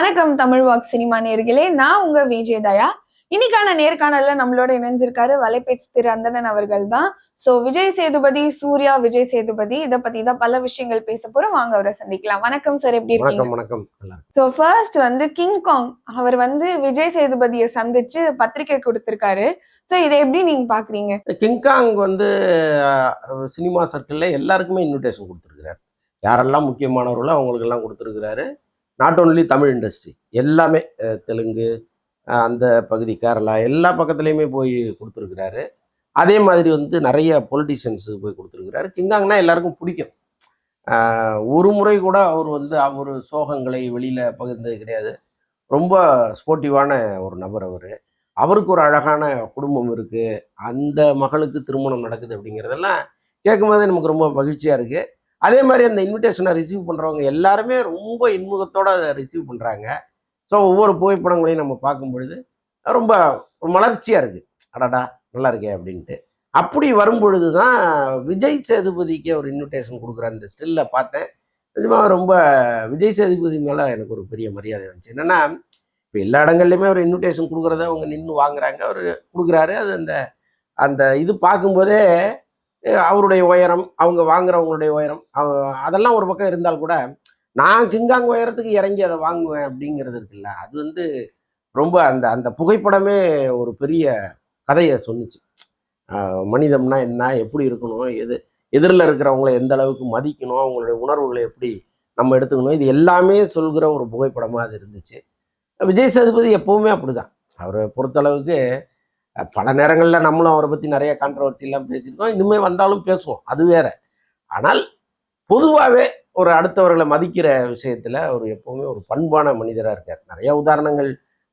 வணக்கம் Tamil walk cinema நேர்களே, நான் உங்க விஜய் தயா. இன்னைக்கான நேர்காணல்ல நம்மளோட இணைஞ்சிருக்காரு வலைபேச்சு திரு அந்தணன் அவர்கள் தான். சோ விஜய் சேதுபதி, சூர்யா, விஜய் சேதுபதி இத பத்தி தான் பல விஷயங்கள் பேச போறோம். வாங்க அவரை சந்திக்கலாம். வணக்கம் சார், எப்படி இருக்கீங்க? வணக்கம். சோ ஃபர்ஸ்ட் கிங்காங் அவர் விஜய் சேதுபதியை சந்திச்சு பத்திரிகை கொடுத்திருக்காரு. சோ இதை எப்படி நீங்க பாக்குறீங்க? கிங்காங் சினிமா சர்க்கிள்ல எல்லாருக்குமே இன்விடேஷன் கொடுத்துருக்கிறார். யாரெல்லாம் முக்கியமானவர்களோ அவங்களுக்கு எல்லாம் கொடுத்துருக்கிறாரு. நாட் ஓன்லி தமிழ் இண்டஸ்ட்ரி, எல்லாமே தெலுங்கு, அந்த பகுதி கேரளா, எல்லா பக்கத்துலேயுமே போய் கொடுத்துருக்கிறாரு. அதே மாதிரி நிறைய பொலிட்டிஷியன்ஸுக்கு போய் கொடுத்துருக்கிறாரு. கிங்காங்னா எல்லாருக்கும் பிடிக்கும். ஒரு முறை கூட அவர் சோகங்களை வெளியில் பகிர்ந்தது கிடையாது. ரொம்ப ஸ்போர்ட்டிவான ஒரு நபர் அவர். அவருக்கு ஒரு அழகான குடும்பம் இருக்குது, அந்த மகளுக்கு திருமணம் நடக்குது அப்படிங்கிறதெல்லாம் கேட்கும்போதே நமக்கு ரொம்ப மகிழ்ச்சியாக இருக்குது. அதே மாதிரி அந்த இன்விடேஷனை ரிசீவ் பண்ணுறவங்க எல்லாருமே ரொம்ப இன்முகத்தோடு அதை ரிசீவ் பண்ணுறாங்க. ஸோ ஒவ்வொரு புகைப்படங்களையும் நம்ம பார்க்கும் பொழுது ரொம்ப ஒரு மலர்ச்சியாக இருக்குது. அடடா நல்லா இருக்கே அப்படின்ட்டு. அப்படி வரும் பொழுது தான் விஜய் சேதுபதிக்கு ஒரு இன்விடேஷன் கொடுக்குற அந்த ஸ்டில்ல பார்த்தேன். நிஜமாக ரொம்ப விஜய் சேதுபதி மேலே எனக்கு ஒரு பெரிய மரியாதை வந்துச்சு. என்னென்னா, இப்போ எல்லா இடங்கள்லையுமே ஒரு இன்விடேஷன் கொடுக்குறத அவங்க நின்று வாங்குறாங்க, அவர் கொடுக்குறாரு. அது அந்த அந்த இது பார்க்கும்போதே அவருடைய உயரம், அவங்க வாங்குறவங்களுடைய உயரம், அதெல்லாம் ஒரு பக்கம் இருந்தால் கூட நான் கிங்காங் உயரத்துக்கு இறங்கி அதை வாங்குவேன் அப்படிங்கிறது இருக்குல்ல, அது ரொம்ப அந்த அந்த புகைப்படமே ஒரு பெரிய கதையை சொன்னிச்சு. மனிதம்னா என்ன, எப்படி இருக்கணும், எதிரில் இருக்கிறவங்கள எந்த அளவுக்கு மதிக்கணும், அவங்களுடைய உணர்வுகளை எப்படி நம்ம எடுத்துக்கணும், இது எல்லாமே சொல்கிற ஒரு புகைப்படமாக அது இருந்துச்சு. விஜய் சேதுபதி எப்பவுமே அப்படிதான். அவரை பொறுத்தளவுக்கு பல நேரங்களில் நம்மளும் அவரை பற்றி நிறைய கான்ட்ரவர்சியெல்லாம் பேசியிருக்கோம், இனிமேல் வந்தாலும் பேசுவோம், அது வேற. ஆனால் பொதுவாகவே ஒரு அடுத்தவர்களை மதிக்கிற விஷயத்தில் அவர் எப்போவுமே ஒரு பண்பான மனிதராக இருக்கார். நிறைய உதாரணங்கள்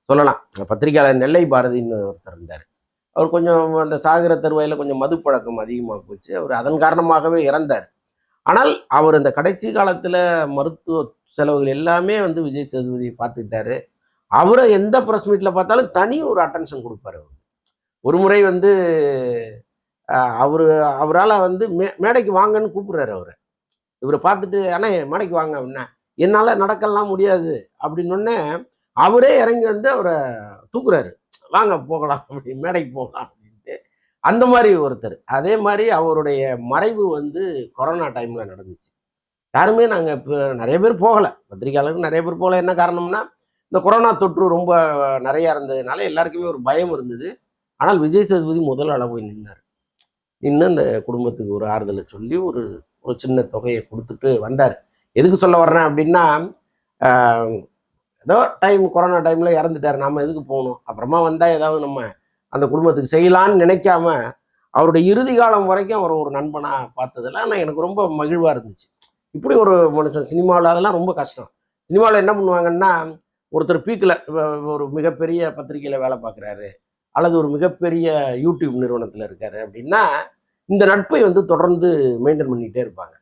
சொல்லலாம். பத்திரிகையாளர் நெல்லை பாரதின்னு ஒருத்தர் இருந்தார். அவர் கொஞ்சம் அந்த சாகிற தருவாயில் கொஞ்சம் மது பழக்கம் அதிகமாக போச்சு, அவர் அதன் காரணமாகவே இறந்தார். ஆனால் அவர் இந்த கடைசி காலத்தில் மருத்துவ செலவுகள் எல்லாமே விஜய் சேதுபதியை பார்த்துக்கிட்டாரு. அவரை எந்த ப்ரெஸ் மீட்டில் பார்த்தாலும் தனி ஒரு அட்டென்ஷன் கொடுப்பார். அவர் ஒரு முறை அவரால் மேடைக்கு வாங்கன்னு கூப்பிடுறாரு. இவரை பார்த்துட்டு, அண்ணா மேடைக்கு வாங்க அப்படின்னா, என்னால் நடக்கலாம் முடியாது அப்படின்னொன்னே அவரே இறங்கி அவரை தூக்குறாரு, வாங்க போகலாம் அப்படி, மேடைக்கு போகலாம் அப்படின்ட்டு. அந்த மாதிரி ஒருத்தர். அதே மாதிரி அவருடைய மறைவு கொரோனா டைமில் நடந்துச்சு. யாருமே நாங்கள் இப்போ நிறைய பேர் போகலை, பத்திரிகையாளருக்கு நிறைய பேர் போகலை. என்ன காரணம்னா, இந்த கொரோனா தொற்று ரொம்ப நிறையா இருந்ததுனால எல்லாருக்குமே ஒரு பயம் இருந்தது. ஆனால் விஜய் சேதுபதி முதல் போய் நின்னார். நின்று அந்த குடும்பத்துக்கு ஒரு ஆறுதலை சொல்லி ஒரு ஒரு சின்ன தொகையை கொடுத்துட்டு வந்தார். எதுக்கு சொல்ல வர்றேன் அப்படின்னா, ஏதோ கொரோனா டைமில் இறந்துட்டார், நாம் எதுக்கு போகணும், அப்புறமா வந்தால் ஏதாவது நம்ம அந்த குடும்பத்துக்கு செய்யலான்னு நினைக்காம அவருடைய இறுதி காலம் வரைக்கும் அவர் ஒரு நண்பனாக பார்த்ததெல்லாம் ஆனால் எனக்கு ரொம்ப மகிழ்வாக இருந்துச்சு. இப்படி ஒரு மனுஷன் சினிமாவில் அதெல்லாம் ரொம்ப கஷ்டம். சினிமாவில் என்ன பண்ணுவாங்கன்னா, ஒருத்தர் பீக்கில் ஒரு மிகப்பெரிய பத்திரிகையில் வேலை பார்க்குறாரு அல்லது ஒரு மிகப்பெரிய யூடியூப் நிறுவனத்தில் இருக்காரு அப்படின்னா, இந்த நட்பை தொடர்ந்து மெயின்டைன் பண்ணிகிட்டே இருப்பாங்க.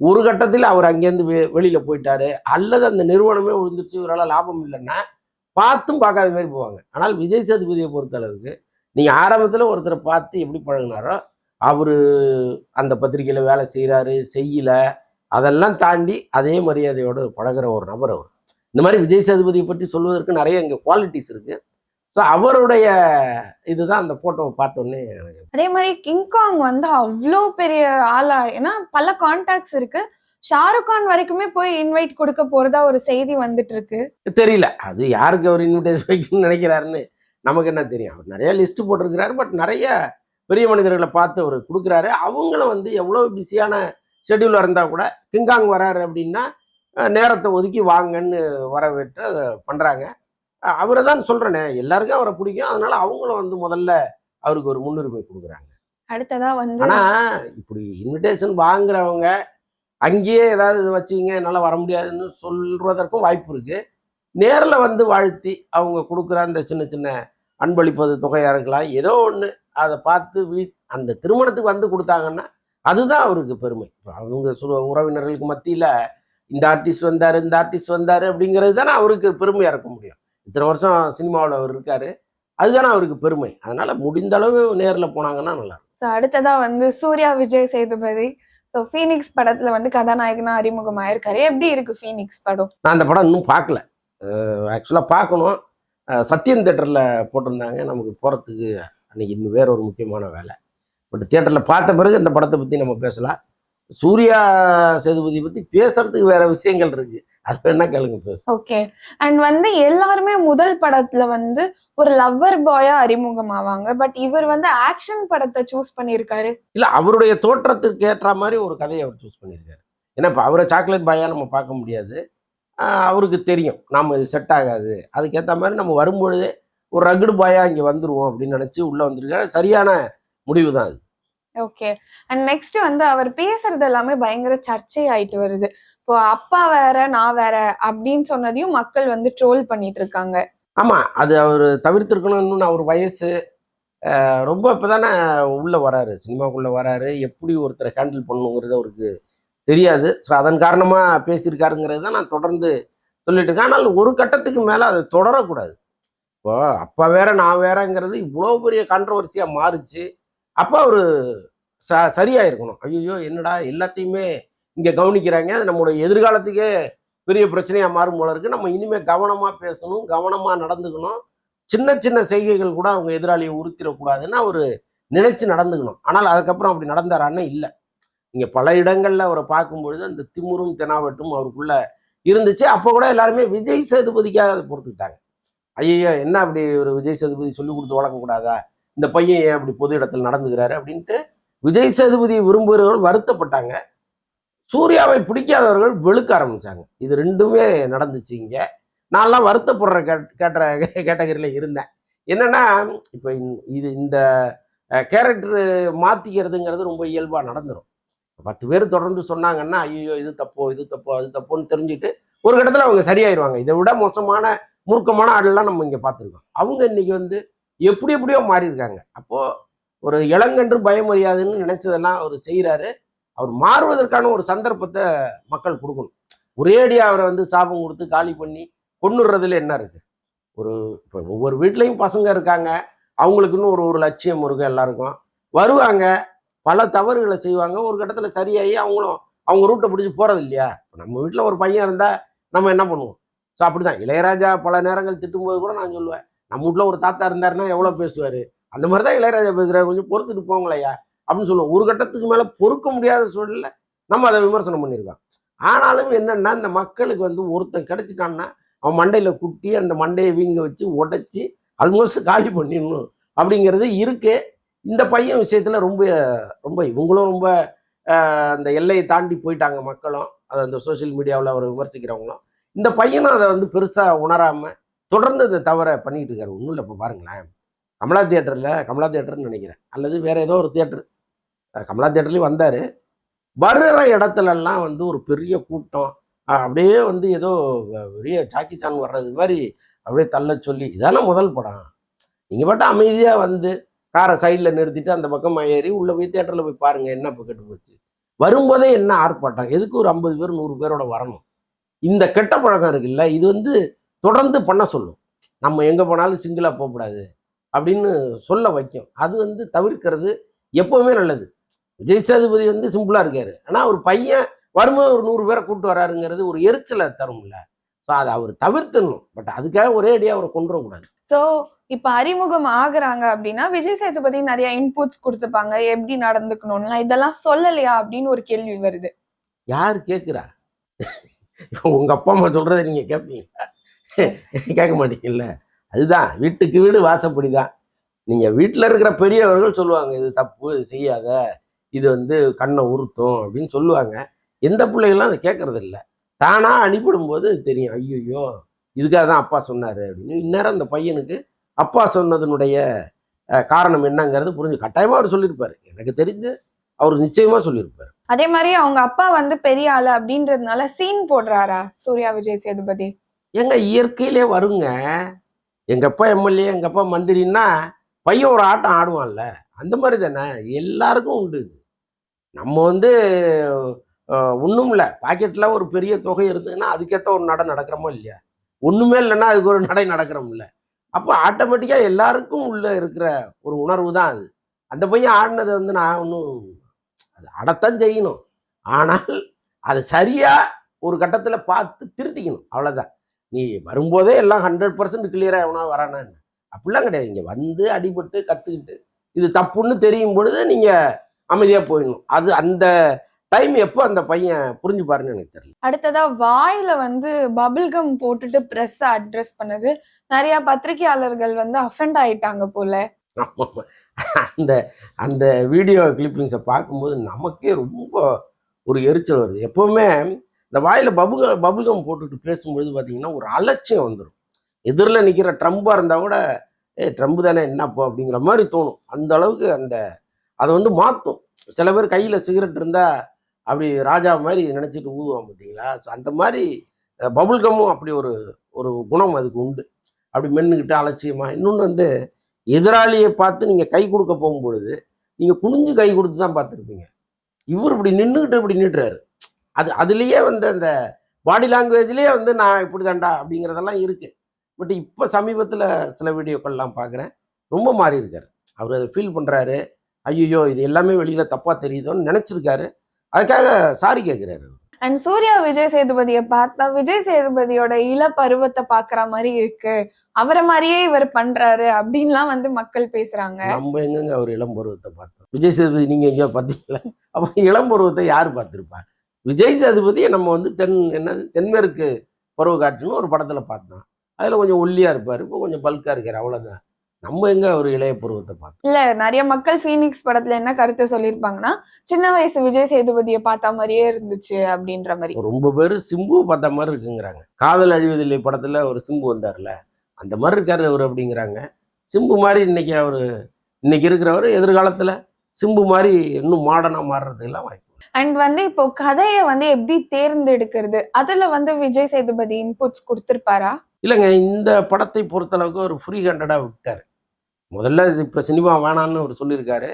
ஒரு கட்டத்தில் அவர் அங்கேருந்து வெளியில் போயிட்டாரு அல்லது அந்த நிறுவனமே விழுந்துச்சு, இவரால் லாபம் இல்லைன்னா பார்த்தும் பார்க்காத மாதிரி போவாங்க. ஆனால் விஜய் சேதுபதியை பொறுத்த அளவுக்கு நீங்கள் ஆரம்பத்தில் ஒருத்தரை பார்த்து எப்படி பழகினாரோ, அவர் அந்த பத்திரிகையில் வேலை செய்கிறாரு செய்யலை அதெல்லாம் தாண்டி அதே மரியாதையோடு பழகிற ஒரு நபர் அவர். இந்த மாதிரி விஜய் சேதுபதியை பற்றி சொல்வதற்கு நிறைய இங்கே குவாலிட்டிஸ் இருக்குது. ஸோ அவருடைய இதுதான் அந்த போட்டோவை பார்த்தோன்னே. அதே மாதிரி கிங்காங் அவ்வளோ பெரிய ஆளா, ஏன்னா பல கான்டாக்ட்ஸ் இருக்கு. ஷாருக் கான் வரைக்குமே போய் இன்வைட் கொடுக்க போறதா ஒரு செய்தி வந்துட்டு இருக்கு. தெரியல அது யாருக்கு அவர் இன்விடேஷன் வைக்கணும்னு நினைக்கிறாருன்னு நமக்கு என்ன தெரியும். அவர் நிறைய லிஸ்ட் போட்டிருக்கிறாரு, பட் நிறைய பெரிய மனிதர்களை பார்த்து அவர் கொடுக்குறாரு. அவங்களும் எவ்வளோ பிஸியான ஷெட்யூலில் இருந்தால் கூட கிங்காங் வராரு அப்படின்னா நேரத்தை ஒதுக்கி வாங்கன்னு வரவேற்று அதை பண்ணுறாங்க. அவரை தான் சொல்றேனே, எல்லாருக்கும் அவரை பிடிக்கும், அதனால அவங்களும் முதல்ல அவருக்கு ஒரு முன்னுரிமை கொடுக்குறாங்க. அடுத்ததா ஆனா இப்படி இன்விடேஷன் வாங்குறவங்க அங்கேயே ஏதாவது இது வச்சிங்க என்னால வர முடியாதுன்னு சொல்றதற்கும் வாய்ப்பு இருக்கு. நேரில் வாழ்த்தி அவங்க கொடுக்குற அந்த சின்ன சின்ன அன்பளிப்பது தொகையா இருக்கலாம், ஏதோ ஒன்று அதை பார்த்து அந்த திருமணத்துக்கு கொடுத்தாங்கன்னா அதுதான் அவருக்கு பெருமை. அவங்க உறவினர்களுக்கு மத்தியில் இந்த ஆர்டிஸ்ட் வந்தாரு இந்த ஆர்டிஸ்ட் வந்தாரு அப்படிங்கிறது தானே அவருக்கு பெருமையா இருக்க முடியும். இத்தனை வருஷம் சினிமாவில் அவர் இருக்காரு, அதுதானே அவருக்கு பெருமை. அதனால முடிந்த அளவு நேரில் போனாங்கன்னா நல்லா இருக்கும். அடுத்ததா சூர்யா, விஜய் சேதுபதி ஃபீனிக்ஸ் படத்துல கதாநாயகனா அறிமுகமாயிருக்காரு. எப்படி இருக்கு ஃபீனிக்ஸ் படம்? நான் அந்த படம் இன்னும் பார்க்கல. ஆக்சுவலாக பார்க்கணும். சத்யம் தேட்டரில் போட்டிருந்தாங்க. நமக்கு போகிறதுக்கு அன்னைக்கு இன்னும் வேற ஒரு முக்கியமான வேலை. பட் தியேட்டரில் பார்த்த பிறகு இந்த படத்தை பற்றி நம்ம பேசலாம். சூர்யா சேதுபதி பற்றி பேசுறதுக்கு வேற விஷயங்கள் இருக்கு. அது வேணா கேளுங்க பேச. ஓகே. அண்ட் வந்து எல்லாருமே முதல் படத்துல வந்து ஒரு லவ்வர் பாயா அறிமுகமாவாங்க. பட் இவர் வந்து ஆக்ஷன் படத்தை சூஸ் பண்ணியிருக்காரு. இல்லை, அவருடைய தோற்றத்திற்கு ஏற்ற மாதிரி ஒரு கதையை அவர் சூஸ் பண்ணியிருக்காரு. ஏன்னா இப்போ அவரை சாக்லேட் பாயா நம்ம பார்க்க முடியாது. அவருக்கு தெரியும் நாம் இது செட் ஆகாது. அதுக்கேற்ற மாதிரி நம்ம வரும்பொழுதே ஒரு ரகுடு பாயா இங்கே வந்துருவோம் அப்படின்னு நினச்சி உள்ளே வந்திருக்காரு. சரியான முடிவு தான் அது. ஓகே. அண்ட் நெக்ஸ்ட் வந்து அவர் பேசுறது எல்லாமே பயங்கர சர்ச்சை ஆயிட்டு வருது. இப்போ அப்பா வேற நான் வேற அப்படின்னு சொன்னதையும் மக்கள் வந்து ட்ரோல் பண்ணிட்டு இருக்காங்க. ஆமாம், அது அவர் தவிர்த்திருக்கணும். இன்னும் அவர் வயசு ரொம்ப இப்போ தானே உள்ளே வராரு, சினிமாக்குள்ளே வராரு. எப்படி ஒருத்தரை ஹேண்டில் பண்ணணுங்கிறது அவருக்கு தெரியாது. ஸோ அதன் காரணமாக பேசியிருக்காருங்கிறது தான் நான் தொடர்ந்து சொல்லிட்டு இருக்கேன். ஆனால் ஒரு கட்டத்துக்கு மேலே அதை தொடரக்கூடாது. இப்போ அப்பா வேற நான் வேறங்கிறது இவ்வளோ பெரிய கான்ட்ரவர்சியாக மாறுச்சு. அப்போ அவர் சரியாக இருக்கணும். ஐயோ என்னடா எல்லாத்தையுமே இங்கே கவனிக்கிறாங்க, அது நம்மளுடைய எதிர்காலத்துக்கே பெரிய பிரச்சனையாக மாறும் போல இருக்குது. நம்ம இனிமேல் கவனமாக பேசணும், கவனமாக நடந்துக்கணும். சின்ன சின்ன செய்கைகள் கூட அவங்க எதிராளியை உறுத்திடக்கூடாதுன்னு அவர் நினைச்சு நடந்துக்கணும். ஆனால் அதுக்கப்புறம் அப்படி நடந்தாரான்னு இல்லை. இங்கே பல இடங்களில் அவரை பார்க்கும்பொழுது அந்த திமுறும் தெனாவட்டும் அவருக்குள்ள இருந்துச்சு. அப்போ கூட எல்லாருமே விஜய் சேதுபதிக்காக அதை பொறுத்துக்கிட்டாங்க. ஐயோ என்ன அப்படி ஒரு விஜய் சேதுபதி சொல்லி கொடுத்து வளர்க்கக்கூடாதா, இந்த பையன் ஏன் அப்படி பொது இடத்தில் நடந்துக்கிறாரு அப்படின்ட்டு விஜய் சேதுபதியை விரும்புகிறவர்கள் வருத்தப்பட்டாங்க. சூர்யாவை பிடிக்காதவர்கள் வெளுக்க ஆரம்பிச்சாங்க. இது ரெண்டுமே நடந்துச்சு இங்கே. நான்லாம் வருத்தப்படுற கேட்டகரியில் இருந்தேன். என்னன்னா இப்போ இது இந்த கேரக்டர் மாற்றிக்கிறதுங்கிறது ரொம்ப இயல்பாக நடந்துடும். 10 பேர் தொடர்ந்து சொன்னாங்கன்னா ஐயோ இது தப்போ இது தப்போ அது தப்போன்னு தெரிஞ்சுட்டு ஒரு கட்டத்தில் அவங்க சரியாயிருவாங்க. இதை விட மோசமான மூர்க்கமான ஆடெல்லாம் நம்ம இங்கே பார்த்துருக்கோம். அவங்க இன்னைக்கு வந்து எப்படியோ மாறி இருக்காங்க. அப்போது ஒரு இளங்கன்று பயமறியாதுன்னு நினைச்சதெல்லாம் அவர் செய்கிறாரு. அவர் மாறுவதற்கான ஒரு சந்தர்ப்பத்தை மக்கள் கொடுக்கணும். ஒரேடியாக அவரை வந்து சாபம் கொடுத்து காலி பண்ணி கொன்னுடுறதுல என்ன இருக்கு? ஒரு இப்போ ஒவ்வொரு வீட்லேயும் பசங்க இருக்காங்க, அவங்களுக்குன்னு ஒரு லட்சியம் இருக்கும். எல்லாருக்கும் வருவாங்க, பல தவறுகளை செய்வாங்க. ஒரு கட்டத்தில் சரியாகி அவங்களும் அவங்க ரூட்டை பிடிச்சி போகிறது இல்லையா? நம்ம வீட்டில் ஒரு பையன் இருந்தால் நம்ம என்ன பண்ணுவோம்? ஸோ அப்படி தான் இளையராஜா பல நேரங்கள் திட்டும்போது கூட நான் சொல்லுவேன், நம்ம வீட்டில் ஒரு தாத்தா இருந்தாருன்னா எவ்வளோ பேசுவார், அந்த மாதிரி தான் இளையராஜா பேசுகிறாரு, கொஞ்சம் பொறுத்துட்டு போங்களையா அப்படின்னு சொல்லுவோம். ஒரு கட்டத்துக்கு மேலே பொறுக்க முடியாத சூழலில் நம்ம அதை விமர்சனம் பண்ணியிருக்கோம். ஆனாலும் என்னென்னா இந்த மக்களுக்கு வந்து ஒருத்தன் கிடைச்சிட்டான்னா அவன் மண்டையில் குட்டி அந்த மண்டையை வீங்க வச்சு உடைச்சி ஆல்மோஸ்ட் காலி பண்ணிடணும் அப்படிங்கிறது இருக்கு. இந்த பையன் விஷயத்தில் ரொம்ப ரொம்ப இவங்களும் ரொம்ப அந்த எல்லையை தாண்டி போயிட்டாங்க மக்களும், அதை அந்த சோசியல் மீடியாவில் அவரை விமர்சிக்கிறவங்களும். இந்த பையனும் அதை வந்து பெருசாக உணராமல் தொடர்ந்து இந்த தவறை பண்ணிக்கிட்டு இருக்காரு. ஒன்றும் இல்லை, இப்போ பாருங்களேன், கமலா தியேட்டர்னு நினைக்கிறேன், அல்லது வேற ஏதோ ஒரு தியேட்டர், கமலா தியேட்டர்லேயும் வந்தார். வர்ற இடத்துலலாம் வந்து ஒரு பெரிய கூட்டம், அப்படியே வந்து ஏதோ பெரிய ஜாக்கி சான் வர்றது மாதிரி அப்படியே தள்ள சொல்லி, இதான முதல் படம், நீங்கள் பாட்டு அமைதியாக வந்து காரை சைடில் நிறுத்திட்டு அந்த பக்கம் ஏறி உள்ளே போய் தியேட்டரில் போய் பாருங்கள் என்ன இப்போ கெட்டு போச்சு. வரும்போதே என்ன ஆர்ப்பாட்டம், எதுக்கு ஒரு 50 பேர் 100 பேரோட வரணும்? இந்த கெட்ட பழக்கம் இருக்குல்ல, இது வந்து தொடர்ந்து பண்ண சொல்லும். நம்ம எங்கே போனாலும் சிங்கிளாக போகக்கூடாது அப்படின்னு சொல்ல வைக்கும். அது வந்து தவிர்க்கிறது எப்போவுமே நல்லது. விஜய் சேதுபதி வந்து சிம்பிளாக இருக்காரு, ஆனால் ஒரு பையன் வரும்போது ஒரு 100 பேரை கூப்பிட்டு வராருங்கிறது ஒரு எரிச்சலை தரும்ல. ஸோ அதை அவர் தவிர்த்துடணும். பட் அதுக்காக ஒரே அடியாக அவரை கொண்டுடக்கூடாது. ஸோ இப்ப அறிமுகம் ஆகுறாங்க அப்படின்னா விஜய் சேதுபதி நிறைய இன்புட்ஸ் கொடுத்துப்பாங்க, எப்படி நடந்துக்கணும்லாம், இதெல்லாம் சொல்லலையா அப்படின்னு ஒரு கேள்வி வருது. யார் கேட்குறா? உங்க அப்பா அம்மா சொல்றதை நீங்க கேட்பீங்களா? கேட்க மாட்டீங்கல்ல. அதுதான் வீட்டுக்கு வீடு வாசப்படி தான். நீங்க வீட்டில் இருக்கிற பெரியவர்கள் சொல்லுவாங்க, இது தப்பு, இது செய்யாத, இது வந்து கண்ணை உறுத்தும் அப்படின்னு சொல்லுவாங்க. எந்த பிள்ளைகளும் அதை கேட்கறது இல்லை. தானா அனுப்பிடும் போது தெரியும், ஐயோ இதுக்காக தான் அப்பா சொன்னாரு அப்படின்னு. இந்நேரம் அந்த பையனுக்கு அப்பா சொன்னதனுடைய காரணம் என்னங்கிறது புரிஞ்சு கட்டாயமா அவர் சொல்லியிருப்பாரு. எனக்கு தெரிஞ்சு அவர் நிச்சயமா சொல்லியிருப்பாரு. அதே மாதிரி அவங்க அப்பா வந்து பெரிய ஆளு அப்படின்றதுனால சீன் போடுறாரா சூர்யா விஜய் சேதுபதி? எங்க இயற்கையிலே வருங்க. எங்க அப்பா எம்எல்ஏ, எங்க அப்பா மந்திரின்னா பையன் ஒரு ஆட்டம் ஆடுவான்ல, அந்த மாதிரி தானே எல்லாருக்கும் உண்டு. நம்ம வந்து ஒன்றும் இல்லை, பாக்கெட்டில் ஒரு பெரிய தொகை இருந்ததுன்னா அதுக்கேற்ற ஒரு நடை நடக்கிறோமோ இல்லையா? ஒன்றுமே இல்லைன்னா அதுக்கு ஒரு நடை நடக்கிறோம்ல. அப்போ ஆட்டோமேட்டிக்காக எல்லாருக்கும் உள்ள இருக்கிற ஒரு உணர்வு தான் அது. அந்த பையன் ஆடினதை வந்து நான் ஒன்றும், அது ஆடத்தான் செய்யணும், ஆனால் அது சரியாக ஒரு கட்டத்தில் பார்த்து திருத்திக்கணும், அவ்வளோதான். நீ வரும்போதே எல்லாம் 100% கிளியராக எவனா வரானா என்ன? அப்படிலாம் கிடையாது. இங்கே வந்து அடிபட்டு கற்றுக்கிட்டு இது தப்புன்னு தெரியும் பொழுது நீங்கள் அமைதியாக போயிடணும். அது அந்த டைம் எப்போ அந்த பையன் புரிஞ்சுப்பாருன்னு எனக்கு தெரியல. அடுத்ததா வாயில வந்து பபிள்கம் போட்டுட்டு பிரஸ் அட்ரஸ் பண்ணது நிறைய பத்திரிகையாளர்கள் வந்து அஃபெண்ட் ஆயிட்டாங்க போல. அந்த அந்த வீடியோ கிளிப்பிங்ஸை பார்க்கும்போது நமக்கே ரொம்ப ஒரு எரிச்சல் வருது. எப்போவுமே இந்த வாயில் பபுள்கம் போட்டுட்டு பேசும்பொழுது பார்த்தீங்கன்னா ஒரு அலட்சியம் வந்துடும். எதிரில் நிற்கிற ட்ரம்பாக இருந்தால் கூட ட்ரம்ப் தானே என்னப்போ அப்படிங்கிற மாதிரி தோணும். அந்த அளவுக்கு அதை வந்து மாற்றும். சில பேர் கையில் சிகரெட் இருந்தால் அப்படி ராஜா மாதிரி நினச்சிட்டு ஊதுவான் பார்த்தீங்களா? ஸோ அந்த மாதிரி பபுள்கமும் அப்படி ஒரு ஒரு குணம் அதுக்கு உண்டு. அப்படி மென்னுக்கிட்டு அலட்சியமாக. இன்னொன்று வந்து எதிராளியை பார்த்து நீங்கள் கை கொடுக்க போகும்பொழுது நீங்கள் குனிஞ்சு கை கொடுத்து தான் பார்த்துருப்பீங்க. இவர் இப்படி நின்றுக்கிட்டு இப்படி நின்றுறாரு. அதுலேயே வந்து அந்த பாடி லாங்குவேஜ்லேயே வந்து நான் இப்படி தாண்டா அப்படிங்கிறதெல்லாம் இருக்குது. பட் இப்போ சமீபத்தில் சில வீடியோக்கள்லாம் பார்க்குறேன், ரொம்ப மாறி இருக்காரு. அவர் அதை ஃபீல் பண்ணுறாரு. ஐயோ இது எல்லாமே வெளியில் தப்பாக தெரியுதோன்னு நினச்சிருக்காரு. அதுக்காக சாரி கேட்குறாரு. அண்ட் சூர்யா விஜய் சேதுபதியை பார்த்தா விஜய் சேதுபதியோட இள பருவத்தை பாக்குற மாதிரி இருக்கு, அவரை மாதிரியே இவர் பண்றாரு அப்படின்லாம் வந்து மக்கள் பேசுறாங்க. நம்ம எங்கங்க அவர் இளம் பருவத்தை பார்த்தோம்? விஜய் சேதுபதி நீங்க எங்கேயோ பார்த்தீங்களா? அப்ப இளம் பருவத்தை யார் பார்த்துருப்பா? விஜய் சேதுபதியை நம்ம வந்து தென்மேற்கு பருவ காட்டுன்னு ஒரு படத்துல பார்த்தோம். அதுல கொஞ்சம் ஒல்லியா இருப்பாரு, இப்போ கொஞ்சம் பல்கா இருக்காரு, அவ்வளவுதான். நம்ம எங்க ஒரு இளைய பருவத்தை பார்த்தோம்? இல்ல, நிறைய மக்கள் ஃபீனிக்ஸ் படத்துல என்ன கருத்து சொல்லியிருப்பாங்கன்னா, சின்ன வயசு விஜய் சேதுபதியை பார்த்த மாதிரியே இருந்துச்சு அப்படின்ற மாதிரி. ரொம்ப பேர் சிம்பு பார்த்த மாதிரி இருக்குங்கிறாங்க. காதல் அழிவதில்லை படத்துல ஒரு சிம்பு வந்தார்ல, அந்த மாதிரி இருக்காரு அவர் அப்படிங்கிறாங்க. சிம்பு மாதிரி இன்னைக்கு இருக்கிறவர் எதிர்காலத்துல சிம்பு மாதிரி இன்னும் மாடர்னா மாறுறதுக்கெல்லாம் வாய்ப்பு. அண்ட் வந்து இப்போ கதையை வந்து எப்படி தேர்ந்தெடுக்கிறது, அதுல வந்து விஜய் சேதுபதி இன்புட்ஸ் கொடுத்திருப்பாரா? இல்லைங்க, இந்த படத்தை பொறுத்தளவுக்கு ஒரு ஃப்ரீ ஹேண்டடா விட்டாரு. முதல்ல இப்போ சினிமா வேணான்னு அவர் சொல்லியிருக்காரு.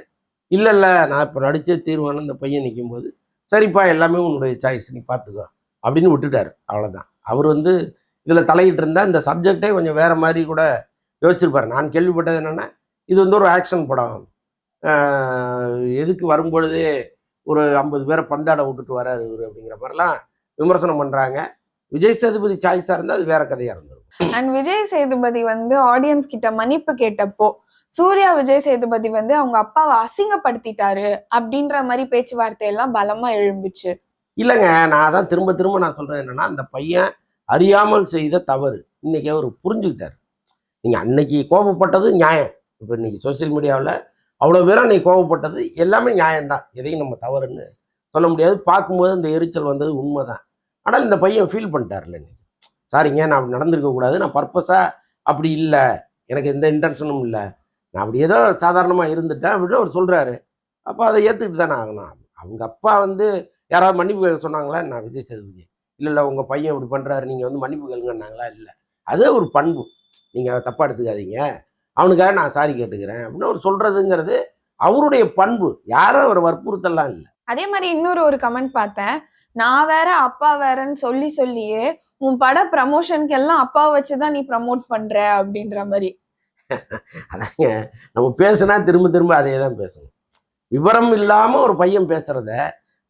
இல்லை நான் இப்போ நடிச்சே தீர்வானு இந்த பையன் நிற்கும்போது, சரிப்பா எல்லாமே உன்னுடைய சாய்ஸ், நீ பார்த்துக்கோ அப்படின்னு விட்டுட்டாரு. அவ்வளோதான். அவர் வந்து இதில் தலையிட்டு இருந்தால் இந்த சப்ஜெக்டே கொஞ்சம் வேறு மாதிரி கூட யோசிச்சிருப்பார். நான் கேள்விப்பட்டது என்னென்னா, இது வந்து ஒரு ஆக்ஷன் படம், எதுக்கு வரும்பொழுதே ஒரு 50 பேரை பந்தாட விட்டுட்டு வராரு இவர் அப்படிங்கிற மாதிரிலாம் விமர்சனம் பண்ணுறாங்க. விஜய் சேதுபதி சாய்ஸாக இருந்தால் அது வேற கதையாக இருந்திருக்கும். அண்ட் விஜய் சேதுபதி வந்து ஆடியன்ஸ் கிட்ட மன்னிப்பு கேட்டப்போ சூர்யா விஜய் சேதுபதி வந்து அவங்க அப்பாவை அசிங்கப்படுத்திட்டாரு அப்படின்ற மாதிரி பேச்சுவார்த்தை எல்லாம் பலமா எழும்புச்சு. இல்லைங்க, நான் தான் திரும்ப நான் சொல்றது என்னன்னா, அந்த பையன் அறியாமல் செய்த தவறு இன்னைக்கு அவர் புரிஞ்சுக்கிட்டாரு. நீங்க அன்னைக்கு கோபப்பட்டது நியாயம். இப்போ இன்னைக்கு சோசியல் மீடியாவில் அவ்வளோ பேரும் அன்னைக்கு கோபப்பட்டது எல்லாமே நியாயம்தான். எதையும் நம்ம தவறுன்னு சொல்ல முடியாது. பார்க்கும்போது அந்த எரிச்சல் வந்தது உண்மைதான். ஆனால் இந்த பையன் ஃபீல் பண்ணிட்டார்ல, இன்னைக்கு சாரிங்க நான் அப்படி நடந்திருக்கக்கூடாது, நான் பர்பஸாக அப்படி இல்லை, எனக்கு எந்த இன்டென்ஷனும் இல்லை, நான் அப்படி ஏதோ சாதாரணமாக இருந்துட்டேன் அப்படின்னு அவர் சொல்கிறாரு. அப்போ அதை ஏற்றுக்கிட்டு தானே ஆகணும். அவங்க அப்பா வந்து யாராவது மன்னிப்பு கேட்க சொன்னாங்களா? நான் விஜய் சேதுபதி இல்லை உங்கள் பையன் இப்படி பண்ணுறாரு, நீங்கள் வந்து மன்னிப்பு கேளுங்கன்னாங்களா? இல்லை. அதே ஒரு பண்பு, நீங்கள் தப்பாக எடுத்துக்காதீங்க, அவனுக்காக நான் சாரி கேட்டுக்கிறேன் அப்படின்னு அவர் சொல்கிறதுங்கிறது அவருடைய பண்பு. யாரும் அவர் வற்புறுத்தலாம் இல்லை. அதே மாதிரி இன்னொரு ஒரு கமெண்ட் பார்த்தேன், நான் வேற அப்பா வேறன்னு சொல்லியே உன் பட ப்ரமோஷனுக்கு எல்லாம் அப்பா வச்சுதான் நீ ப்ரமோட் பண்ற அப்படின்ற மாதிரி. அதாங்க, நம்ம பேசுனா திரும்ப அதே தான் பேசணும். விவரம் இல்லாமல் ஒரு பையன் பேசுறத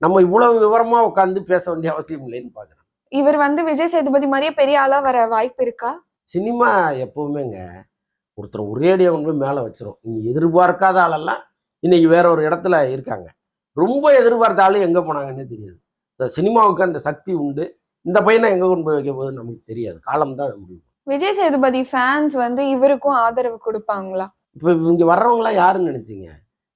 நம்ம இவ்வளவு விவரமா உட்காந்து பேச வேண்டிய அவசியம் இல்லைன்னு பார்க்குறேன். இவர் வந்து விஜய் சேதுபதி மாதிரியே பெரிய ஆளா வர வாய்ப்பு இருக்கா? சினிமா எப்பவுமேங்க ஒருத்தர் ஒரேடியாக கொண்டு போய் மேலே வச்சிரும். நீங்கள் எதிர்பார்க்காத ஆளெல்லாம் இன்னைக்கு வேற ஒரு இடத்துல இருக்காங்க. ரொம்ப எதிர்பார்த்த ஆளு எங்கே போனாங்கன்னே தெரியாது. சினிமாவுக்கு அந்த சக்தி உண்டு. இந்த பையனை எங்கே கொண்டு போய் வைக்க போகுதுன்னு நமக்கு தெரியாது. காலம் தான் முடியும். விஜய் சேதுபதி ஃபேன்ஸ் வந்து இவருக்கும் ஆதரவு கொடுப்பாங்களா? இப்போ இங்கே வர்றவங்களாம் யாருன்னு நினைச்சிங்க?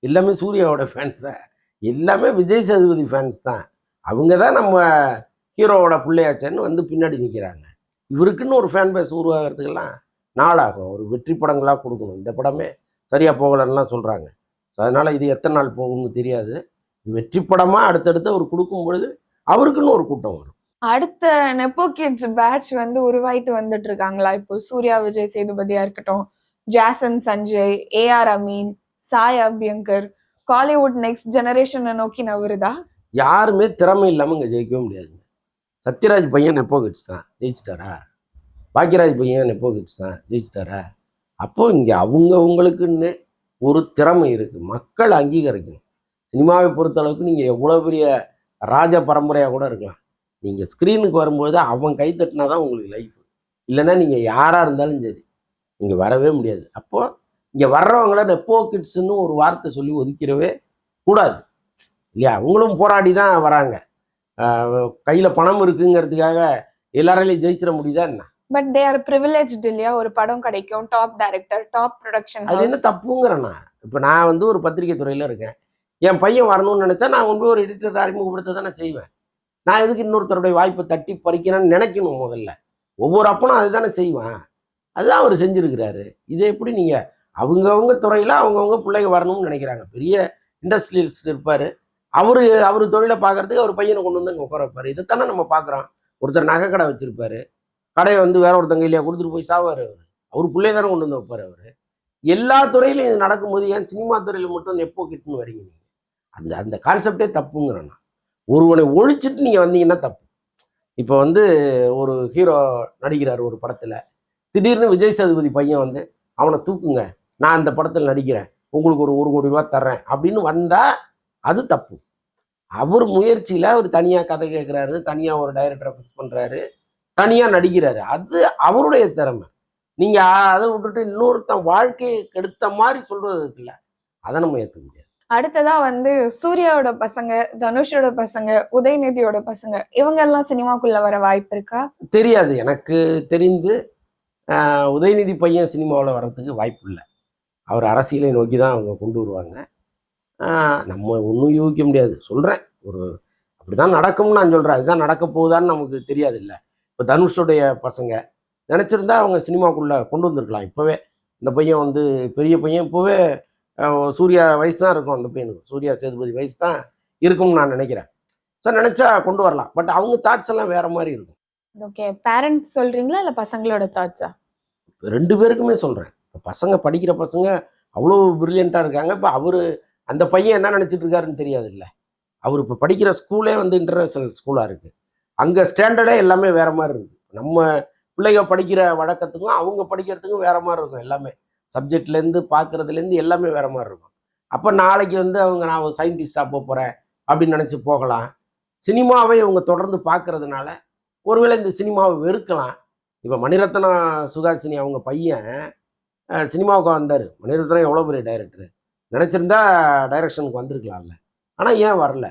எல்லாமே சூர்யாவோட ஃபேன்ஸா? எல்லாமே விஜய் சேதுபதி ஃபேன்ஸ் தான். அவங்க தான் நம்ம ஹீரோவோட பிள்ளையாச்சன்னு வந்து பின்னாடி நிற்கிறாங்க. இவருக்குன்னு ஒரு ஃபேன் பேஸ் உருவாகிறதுக்கெல்லாம் நாளாகும். ஒரு வெற்றி படங்களாக கொடுக்கணும். இந்த படமே சரியாக போகலன்னுலாம் சொல்கிறாங்க. ஸோ அதனால் இது எத்தனை நாள் போகும்னு தெரியாது. வெற்றி படமாக அடுத்தடுத்து அவர் கொடுக்கும் பொழுது அவருக்குன்னு ஒரு கூட்டம் வரும். அடுத்த நெப்போ கிட்ஸ் பேட்ச் வந்து உருவாயிட்டு வந்துட்டு இருக்காங்களா? இப்போ சூர்யா விஜய் சேதுபதியா இருக்கட்டும், ஜாசன் சஞ்சய், ஏஆர் அமீன், சாய் அபியங்கர், காலிவுட் நெக்ஸ்ட் ஜெனரேஷனை நோக்கி நவருதா? யாருமே திறமை இல்லாமல் இங்கே ஜெயிக்கவே முடியாதுங்க. சத்யராஜ் பையன் நெப்போ கிட்ஸ் தான், ஜெயிச்சிட்டாரா? பாக்கியராஜ் பையன் நெப்போ கிட்ஸ் தான், ஜெயிச்சிட்டாரா? அப்போ இங்கே அவங்களுக்குன்னு ஒரு திறமை இருக்குது, மக்கள் அங்கீகரிக்கணும். சினிமாவை பொறுத்தளவுக்கு நீங்கள் எவ்வளோ பெரிய ராஜ பரம்பரையாக கூட இருக்கலாம், நீங்கள் ஸ்க்ரீனுக்கு வரும்போது அவன் கை தட்டினா தான் உங்களுக்கு லைஃப். இல்லைன்னா நீங்கள் யாராக இருந்தாலும் சரி இங்கே வரவே முடியாது. அப்போது இங்கே வர்றவங்கள நெப்போ கிட்ஸ்ன்னு ஒரு வார்த்தை சொல்லி ஒதுக்கிறவே கூடாது இல்லையா? அவங்களும் போராடி தான் வராங்க. கையில் பணம் இருக்குங்கிறதுக்காக எல்லாராலையும் ஜெயிச்சிட முடியுதா என்ன? பட் தே ஆர் ப்ரிவிலேஜ்டு இல்லையா? ஒரு படம் கிடைக்கும், டாப் டைரக்டர், டாப் ப்ரொடக்ஷன் அது என்ன தப்புங்கிறேன்னா? இப்போ நான் வந்து ஒரு பத்திரிகை துறையில் இருக்கேன். என் பையன் வரணும்னு நினச்சா நான் கொண்டு போய் ஒரு எடிட்டர் அறிமுகப்படுத்த தானே செய்வேன். நான் எதுக்கு இன்னொருத்தருடைய வாய்ப்பை தட்டி பறிக்கிறேன்னு நினைக்கணும் முதல்ல. ஒவ்வொரு அப்பனும் அதுதானே செய்வான். அதுதான் அவர் செஞ்சுருக்கிறாரு. இதை எப்படி நீங்கள் அவங்கவுங்க துறையில் அவங்கவுங்க பிள்ளைங்க வரணும்னு நினைக்கிறாங்க. பெரிய இண்டஸ்ட்ரியலிஸ்ட் இருப்பார், அவர் தொழிலை பார்க்கறதுக்கு அவர் பையனை கொண்டு வந்து அங்கே உட்கார வைப்பார். இதைத்தானே நம்ம பார்க்குறோம். ஒருத்தர் நகை கடை வச்சுருப்பாரு, கடையை வந்து வேற ஒருத்தங்க இல்லையா கொடுத்துட்டு போய் சாவார். அவர் பிள்ளைய தானே கொண்டு வந்து வைப்பார். அவர் எல்லா துறையிலும் இது நடக்கும்போது ஏன் சினிமா துறையில் மட்டும் எப்போ கிட்டுன்னு வரீங்க நீங்கள்? அந்த அந்த கான்செப்டே தப்புங்கிறேன் நான். ஒருவனை ஒழிச்சிட்டு நீங்கள் வந்தீங்கன்னா தப்பு. இப்போ வந்து ஒரு ஹீரோ நடிக்கிறார் ஒரு படத்தில், திடீர்னு விஜய் சேதுபதி பையன் வந்து அவனை தூக்குங்க, நான் அந்த படத்தில் நடிக்கிறேன், உங்களுக்கு ஒரு 1 கோடி ரூபா தர்றேன் அப்படின்னு வந்தால் அது தப்பு. அவர் முயற்சியில் அவர் தனியாக கதை கேட்குறாரு, தனியாக ஒரு டைரக்டரை ஃபிக்ஸ் பண்ணுறாரு, தனியாக நடிக்கிறாரு. அது அவருடைய திறமை. நீங்கள் அதை விட்டுட்டு இன்னொருத்தன் வாழ்க்கையை கெடுத்த மாதிரி சொல்கிறது இருக்குல்ல, அதை நம்ம ஏற்றுக்க முடியாது. அடுத்ததா வந்து சூர்யாவோட பசங்க, தனுஷோட பசங்க, உதயநிதியோட பசங்க இவங்க எல்லாம் சினிமாக்குள்ள வர வாய்ப்பு இருக்கா? தெரியாது. எனக்கு தெரிந்து உதயநிதி பையன் சினிமாவில் வர்றதுக்கு வாய்ப்பு இல்லை. அவர் அரசியலை நோக்கி தான் அவங்க கொண்டு வருவாங்க. நம்ம ஒன்றும் யூகிக்க முடியாது. சொல்கிறேன், ஒரு அப்படி தான் நடக்கும்னு நான் சொல்கிறேன். அதுதான் நடக்க போகுதான்னு நமக்கு தெரியாது இல்லை. இப்போ தனுஷுடைய பசங்க நினச்சிருந்தா அவங்க சினிமாக்குள்ளே கொண்டு வந்திருக்கலாம். இப்போவே இந்த பையன் வந்து பெரிய பையன், இப்போவே சூர்யா வயசு தான் இருக்கும் அந்த பையனுக்கு, சூர்யா சேதுபதி வயசு தான் இருக்கும்னு நான் நினைக்கிறேன். ஸோ நினச்சா கொண்டு வரலாம். பட் அவங்க தாட்ஸ் எல்லாம் வேறு மாதிரி இருக்கும். ஓகே, பேரண்ட்ஸ் சொல்கிறீங்களா இல்லை பசங்களோட தாட்ஸா? 2 பேருக்குமே சொல்கிறேன். இப்போ பசங்க படிக்கிற பசங்க அவ்வளோ ப்ரில்லியண்ட்டாக இருக்காங்க. இப்போ அவர் அந்த பையன் என்ன நினச்சிட்டு இருக்காருன்னு தெரியாது இல்லை. அவர் இப்போ படிக்கிற ஸ்கூலே வந்து இன்டர்நேஷ்னல் ஸ்கூலாக இருக்குது. அங்கே ஸ்டாண்டர்டே எல்லாமே வேறு மாதிரி இருக்குது. நம்ம பிள்ளைங்க படிக்கிற வழக்கத்துக்கும் அவங்க படிக்கிறதுக்கும் வேறு மாதிரி இருக்கும். எல்லாமே சப்ஜெக்ட்லேருந்து பார்க்குறதுலேருந்து எல்லாமே வேறு மாதிரி இருக்கும். அப்போ நாளைக்கு வந்து அவங்க நான் ஒரு சயின்டிஸ்டாக போகிறேன் அப்படின்னு நினச்சி போகலாம். சினிமாவை அவங்க தொடர்ந்து பார்க்கறதுனால ஒருவேளை இந்த சினிமாவை வெறுக்கலாம். இப்போ மணிரத்னம் சுஹாசினி அவங்க பையன் சினிமாவுக்கு வந்தார். மணிரத்னம் எவ்வளோ பெரிய டைரக்டர், நினச்சிருந்தா டைரக்ஷனுக்கு வந்திருக்கலாம்ல. ஆனால் ஏன் வரல?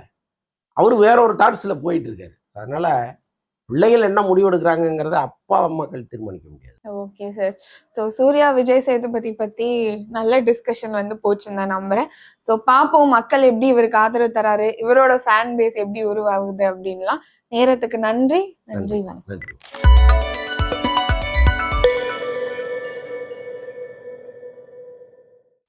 அவர் வேற ஒரு தாட்ஸில் போயிட்டுருக்காரு. ஸோ அதனால் பிள்ளைகள் என்ன முடிவு எடுக்கிறாங்கங்கிறத அப்பா அம்மாக்கள் தீர்மானிக்க முடியாது. Okay sir. So Surya Vijay Sethupathi பற்றி நல்ல டிஸ்கஷன் வந்து போச்சுன்னு தான் நம்புகிறேன். ஸோ பார்ப்போம் மக்கள் எப்படி இவருக்கு ஆதரவு தராரு, இவரோட ஃபேன் பேஸ் எப்படி உருவாகுது அப்படின்லாம். நேரத்துக்கு நன்றி. நன்றி, வணக்கம். நன்றி.